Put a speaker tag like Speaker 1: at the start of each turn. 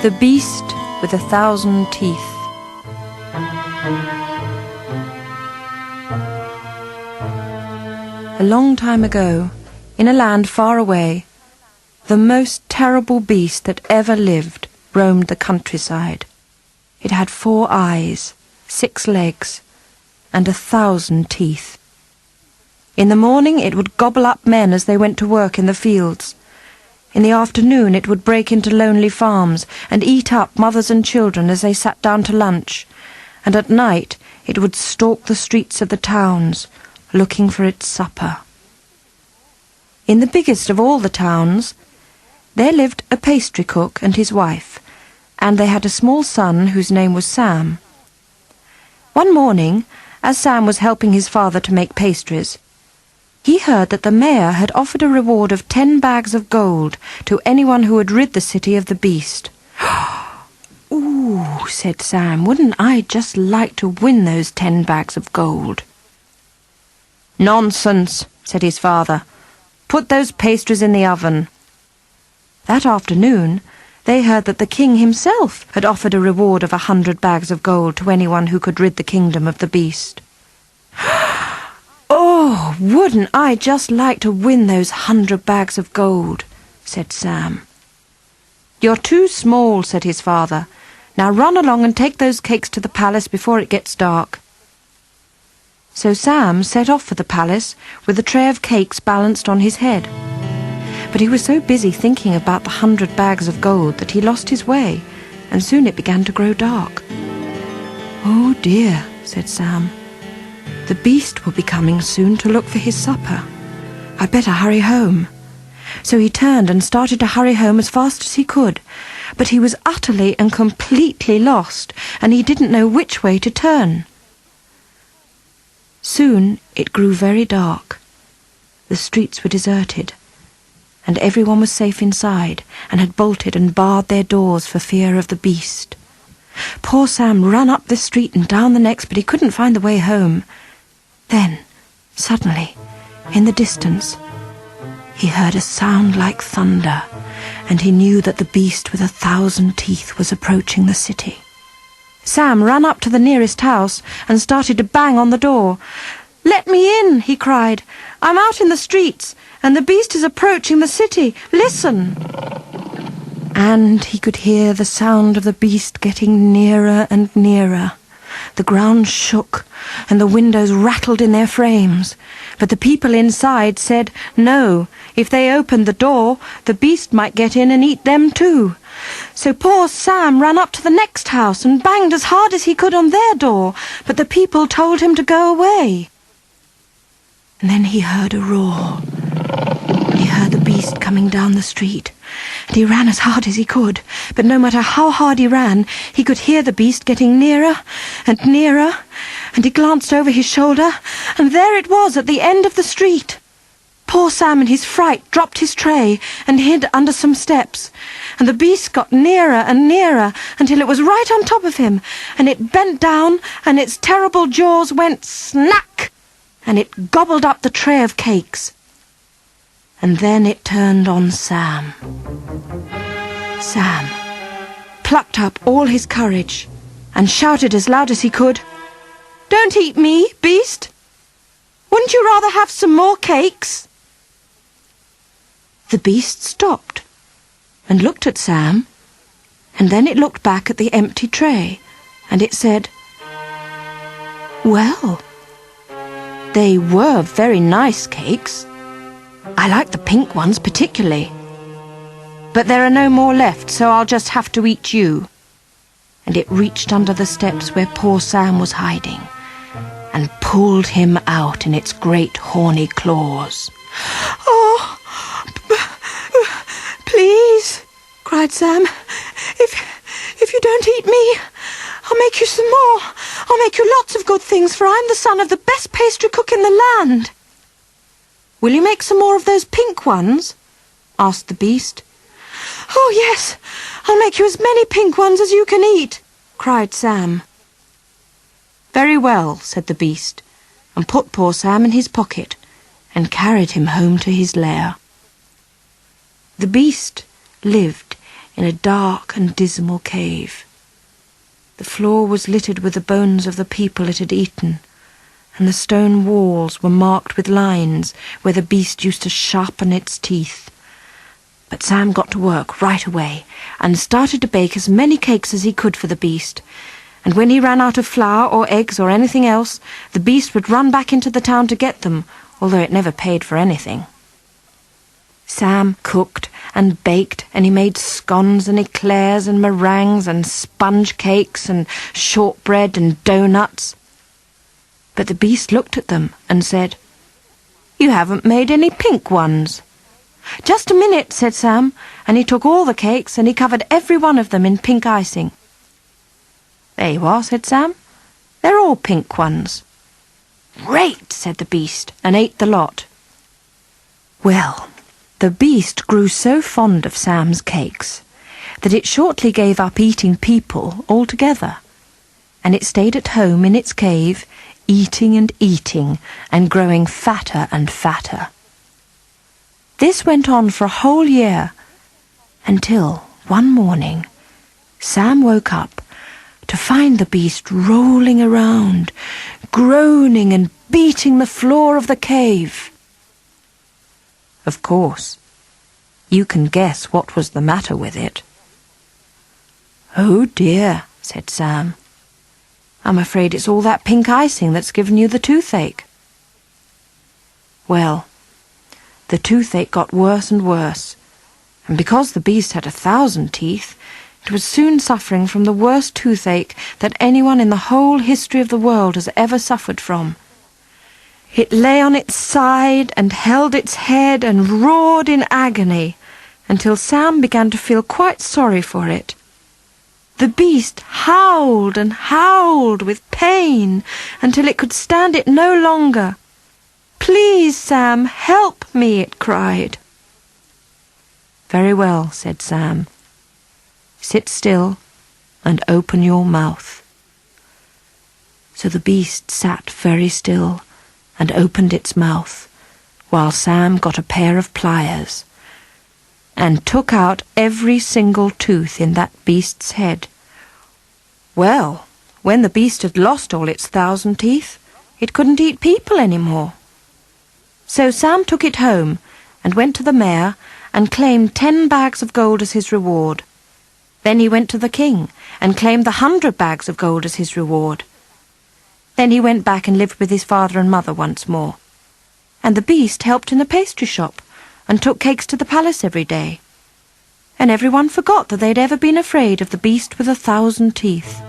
Speaker 1: The Beast with 1,000 Teeth. A long time ago, in a land far away, the most terrible beast that ever lived roamed the countryside. It had 4 eyes, 6 legs, and 1,000 teeth. In the morning it would gobble up men as they went to work in the fields. In the afternoon it would break into lonely farms and eat up mothers and children as they sat down to lunch, and at night it would stalk the streets of the towns, looking for its supper. In the biggest of all the towns, there lived a pastry cook and his wife, and they had a small son whose name was Sam. One morning, as Sam was helping his father to make pastries, he heard that the mayor had offered a reward of 10 bags of gold to anyone who would rid the city of the beast. "Ooh," said Sam, "wouldn't I just like to win those 10 bags of gold?" "Nonsense," said his father. "Put those pastries in the oven." That afternoon, they heard that the king himself had offered a reward of 100 bags of gold to anyone who could rid the kingdom of the beast. "Oh, wouldn't I just like to win those 100 bags of gold," said Sam. "You're too small," said his father. "Now run along and take those cakes to the palace before it gets dark." So Sam set off for the palace with a tray of cakes balanced on his head. But he was so busy thinking about the 100 bags of gold that he lost his way, and soon it began to grow dark. "Oh dear," said Sam. "The beast will be coming soon to look for his supper. I'd better hurry home." So he turned and started to hurry home as fast as he could, but he was utterly and completely lost, and he didn't know which way to turn. Soon it grew very dark. The streets were deserted, and everyone was safe inside and had bolted and barred their doors for fear of the beast. Poor Sam ran up this street and down the next, but he couldn't find the way home. Then, suddenly, in the distance, he heard a sound like thunder, and he knew that the beast with 1,000 teeth was approaching the city. Sam ran up to the nearest house and started to bang on the door. "Let me in," he cried. "I'm out in the streets, and the beast is approaching the city. Listen!" And he could hear the sound of the beast getting nearer and nearer. The ground shook, and the windows rattled in their frames. But the people inside said no. If they opened the door, the beast might get in and eat them too. So poor Sam ran up to the next house and banged as hard as he could on their door, but the people told him to go away. And then he heard a roar. He heard the beast coming down the street, and he ran as hard as he could, but no matter how hard he ran, he could hear the beast getting nearer and nearer, and he glanced over his shoulder, and there it was at the end of the street. Poor Sam in his fright dropped his tray and hid under some steps, and the beast got nearer and nearer until it was right on top of him, and it bent down, and its terrible jaws went snack, and it gobbled up the tray of cakes. And then it turned on Sam. Sam plucked up all his courage and shouted as loud as he could, "Don't eat me, beast! Wouldn't you rather have some more cakes?" The beast stopped and looked at Sam, and then it looked back at the empty tray, and it said, "Well, they were very nice cakes. I like the pink ones particularly. But there are no more left, so I'll just have to eat you." And it reached under the steps where poor Sam was hiding and pulled him out in its great horny claws. "Oh, please," cried Sam. If you don't eat me, I'll make you some more. I'll make you lots of good things, for I'm the son of the best pastry cook in the land." "Will you make some more of those pink ones?" asked the beast. "Oh, yes, I'll make you as many pink ones as you can eat," cried Sam. "Very well," said the beast, and put poor Sam in his pocket and carried him home to his lair. The beast lived in a dark and dismal cave. The floor was littered with the bones of the people it had eaten, and the stone walls were marked with lines where the beast used to sharpen its teeth. But Sam got to work right away and started to bake as many cakes as he could for the beast, and when he ran out of flour or eggs or anything else, the beast would run back into the town to get them, although it never paid for anything. Sam cooked and baked, and he made scones and eclairs and meringues and sponge cakes and shortbread and doughnuts. But the beast looked at them and said, "You haven't made any pink ones." "Just a minute," said Sam, and he took all the cakes and he covered every one of them in pink icing. "There you are," said Sam. "They're all pink ones." "Great," said the beast, and ate the lot. Well, the beast grew so fond of Sam's cakes that it shortly gave up eating people altogether, and it stayed at home in its cave, eating and growing fatter and fatter. This went on for a whole year, until one morning Sam woke up to find the beast rolling around, groaning and beating the floor of the cave. Of course, you can guess what was the matter with it. "Oh dear," said Sam. "I'm afraid it's all that pink icing that's given you the toothache." Well, the toothache got worse and worse, and because the beast had 1,000 teeth, it was soon suffering from the worst toothache that anyone in the whole history of the world has ever suffered from. It lay on its side and held its head and roared in agony until Sam began to feel quite sorry for it. The beast howled and howled with pain until it could stand it no longer. "Please, Sam, help me," it cried. "Very well," said Sam. "Sit still and open your mouth." So the beast sat very still and opened its mouth, while Sam got a pair of pliers and took out every single tooth in that beast's head. Well, when the beast had lost all its 1,000 teeth, it couldn't eat people any more. So Sam took it home and went to the mayor and claimed 10 bags of gold as his reward. Then he went to the king and claimed the 100 bags of gold as his reward. Then he went back and lived with his father and mother once more. And the beast helped in the pastry shop and took cakes to the palace every day. And everyone forgot that they'd ever been afraid of the beast with 1,000 teeth.